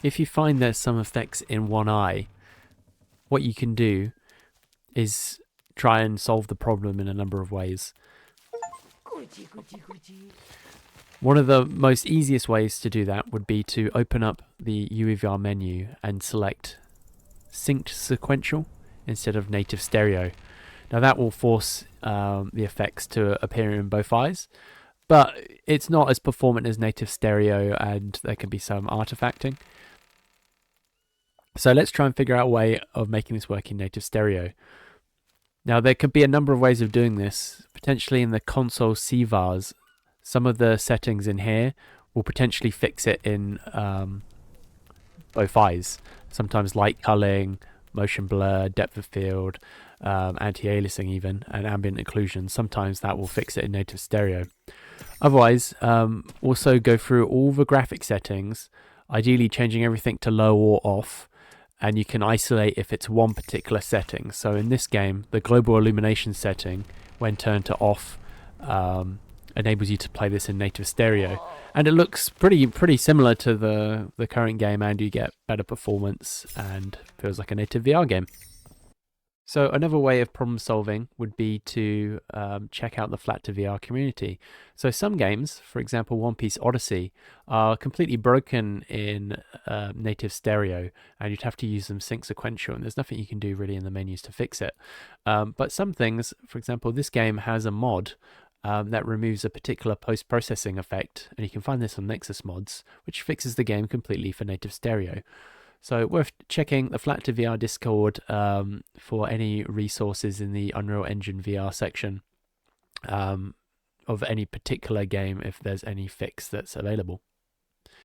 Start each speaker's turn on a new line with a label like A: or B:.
A: if you find there's some effects in one eye, what you can do is try and solve the problem in a number of ways. One of the most easiest ways to do that would be to open up the UEVR menu and select synced sequential instead of native stereo. Now that will force the effects to appear in both eyes, but it's not as performant as native stereo, and there can be some artifacting. So let's try and figure out a way of making this work in native stereo. Now there could be a number of ways of doing this. Potentially in the console CVARs, some of the settings in here will potentially fix it in both eyes. Sometimes light culling, motion blur, depth of field, anti-aliasing even, and ambient occlusion. Sometimes that will fix it in native stereo. Otherwise, also go through all the graphic settings, ideally changing everything to low or off, and you can isolate if it's one particular setting. So in this game, the global illumination setting, when turned to off, enables you to play this in native stereo, and it looks pretty similar to the current game, and you get better performance and feels like a native VR game. So another way of problem solving would be to check out the Flat to VR community. So some games, for example One Piece Odyssey, are completely broken in native stereo, and you'd have to use them sync sequential, and there's nothing you can do really in the menus to fix it. But some things, for example this game has a mod that removes a particular post-processing effect, and you can find this on Nexus Mods, which fixes the game completely for native stereo. So worth checking the Flat to VR Discord for any resources in the Unreal Engine VR section of any particular game if there's any fix that's available.